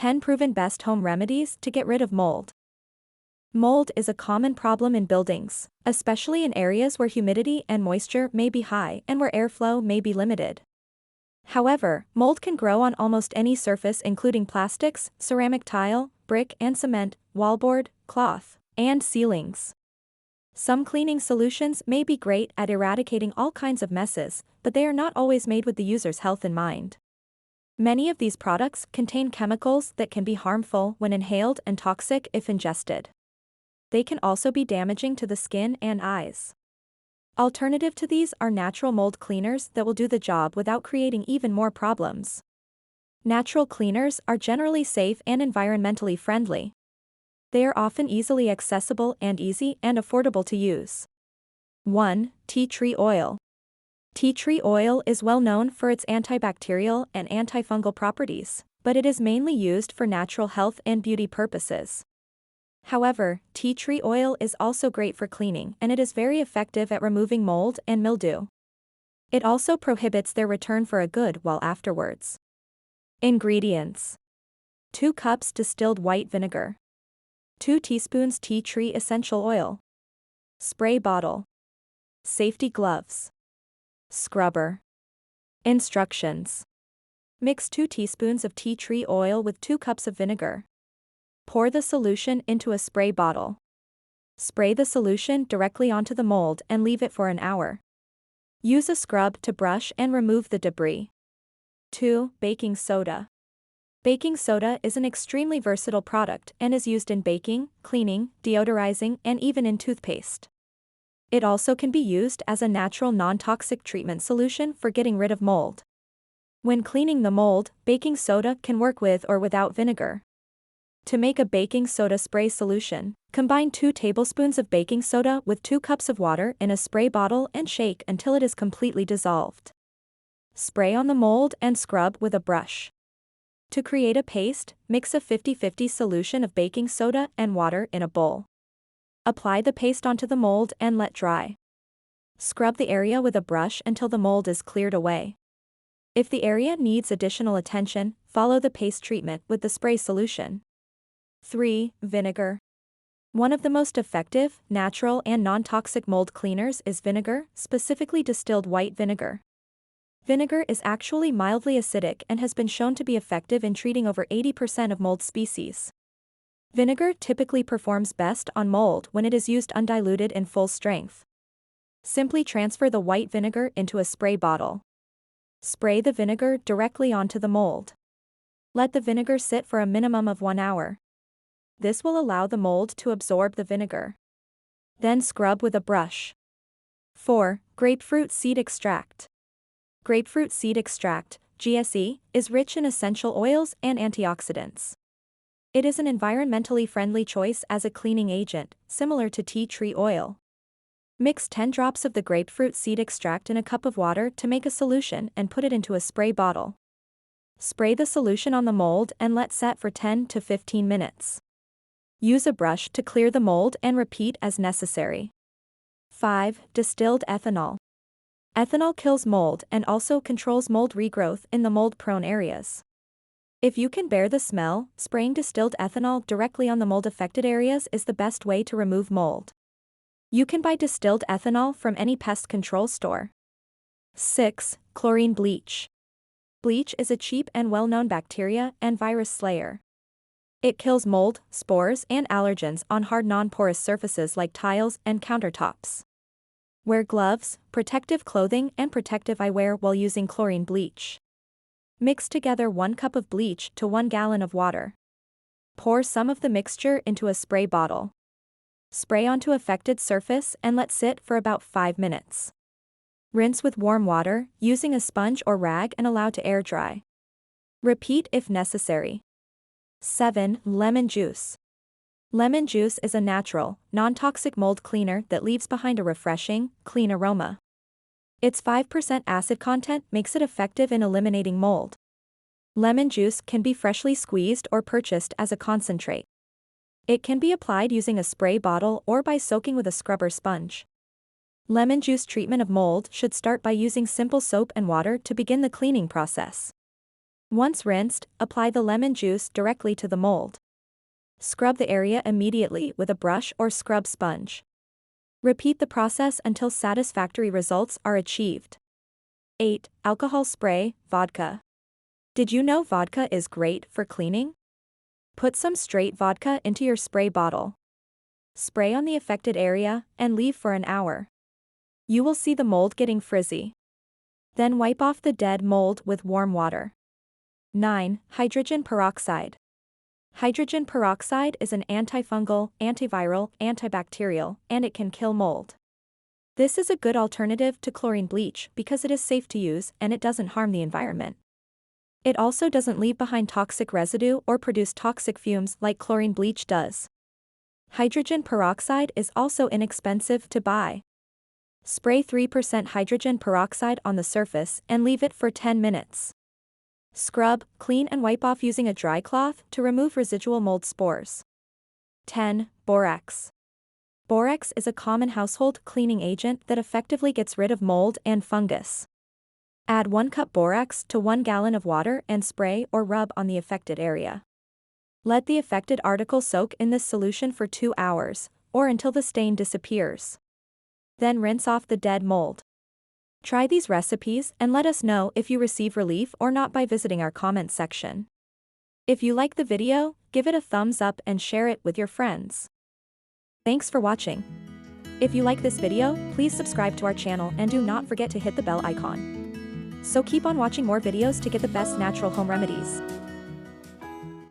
10 proven best home remedies to get rid of mold. Mold is a common problem in buildings, especially in areas where humidity and moisture may be high and where airflow may be limited. However, mold can grow on almost any surface including plastics, ceramic tile, brick and cement, wallboard, cloth, and ceilings. Some cleaning solutions may be great at eradicating all kinds of messes, but they are not always made with the user's health in mind. Many of these products contain chemicals that can be harmful when inhaled and toxic if ingested. They can also be damaging to the skin and eyes. Alternative to these are natural mold cleaners that will do the job without creating even more problems. Natural cleaners are generally safe and environmentally friendly. They are often easily accessible and easy and affordable to use. 1. Tea tree oil. Tea tree oil is well known for its antibacterial and antifungal properties, but it is mainly used for natural health and beauty purposes. However, tea tree oil is also great for cleaning and it is very effective at removing mold and mildew. It also prohibits their return for a good while afterwards. Ingredients: 2 cups distilled white vinegar, 2 teaspoons tea tree essential oil, spray bottle, safety gloves, scrubber. Instructions: mix 2 teaspoons of tea tree oil with 2 cups of vinegar. Pour the solution into a spray bottle. Spray the solution directly onto the mold and leave it for an hour. Use a scrub to brush and remove the debris. 2. Baking soda. Baking soda is an extremely versatile product and is used in baking, cleaning, deodorizing, and even in toothpaste. It also can be used as a natural non-toxic treatment solution for getting rid of mold. When cleaning the mold, baking soda can work with or without vinegar. To make a baking soda spray solution, combine 2 tablespoons of baking soda with 2 cups of water in a spray bottle and shake until it is completely dissolved. Spray on the mold and scrub with a brush. To create a paste, mix a 50-50 solution of baking soda and water in a bowl. Apply the paste onto the mold and let dry. Scrub the area with a brush until the mold is cleared away. If the area needs additional attention, follow the paste treatment with the spray solution. 3. Vinegar. One of the most effective, natural and non-toxic mold cleaners is vinegar, specifically distilled white vinegar. Vinegar is actually mildly acidic and has been shown to be effective in treating over 80% of mold species. Vinegar typically performs best on mold when it is used undiluted in full strength. Simply transfer the white vinegar into a spray bottle. Spray the vinegar directly onto the mold. Let the vinegar sit for a minimum of 1 hour. This will allow the mold to absorb the vinegar. Then scrub with a brush. 4. Grapefruit seed extract. Grapefruit seed extract, GSE, is rich in essential oils and antioxidants. It is an environmentally friendly choice as a cleaning agent, similar to tea tree oil. Mix 10 drops of the grapefruit seed extract in a cup of water to make a solution and put it into a spray bottle. Spray the solution on the mold and let set for 10 to 15 minutes. Use a brush to clear the mold and repeat as necessary. 5. Distilled ethanol. Ethanol kills mold and also controls mold regrowth in the mold-prone areas. If you can bear the smell, spraying distilled ethanol directly on the mold-affected areas is the best way to remove mold. You can buy distilled ethanol from any pest control store. 6. Chlorine bleach. Bleach is a cheap and well-known bacteria and virus slayer. It kills mold, spores, and allergens on hard non-porous surfaces like tiles and countertops. Wear gloves, protective clothing, and protective eyewear while using chlorine bleach. Mix together 1 cup of bleach to 1 gallon of water. Pour some of the mixture into a spray bottle. Spray onto affected surface and let sit for about 5 minutes. Rinse with warm water, using a sponge or rag and allow to air dry. Repeat if necessary. 7. Lemon juice. Lemon juice is a natural, non-toxic mold cleaner that leaves behind a refreshing, clean aroma. Its 5% acid content makes it effective in eliminating mold. Lemon juice can be freshly squeezed or purchased as a concentrate. It can be applied using a spray bottle or by soaking with a scrubber sponge. Lemon juice treatment of mold should start by using simple soap and water to begin the cleaning process. Once rinsed, apply the lemon juice directly to the mold. Scrub the area immediately with a brush or scrub sponge. Repeat the process until satisfactory results are achieved. 8. Alcohol spray, vodka. Did you know vodka is great for cleaning? Put some straight vodka into your spray bottle. Spray on the affected area and leave for an hour. You will see the mold getting frizzy. Then wipe off the dead mold with warm water. 9. Hydrogen peroxide. Hydrogen peroxide is an antifungal, antiviral, antibacterial, and it can kill mold. This is a good alternative to chlorine bleach because it is safe to use and it doesn't harm the environment. It also doesn't leave behind toxic residue or produce toxic fumes like chlorine bleach does. Hydrogen peroxide is also inexpensive to buy. Spray 3% hydrogen peroxide on the surface and leave it for 10 minutes. Scrub, clean and wipe off using a dry cloth to remove residual mold spores. 10. Borax. Borax is a common household cleaning agent that effectively gets rid of mold and fungus. Add 1 cup borax to 1 gallon of water and spray or rub on the affected area. Let the affected article soak in this solution for 2 hours, or until the stain disappears. Then rinse off the dead mold. Try these recipes and let us know if you receive relief or not by visiting our comments section. If you like the video, give it a thumbs up and share it with your friends. Thanks for watching. If you like this video, please subscribe to our channel and do not forget to hit the bell icon. So keep on watching more videos to get the best natural home remedies.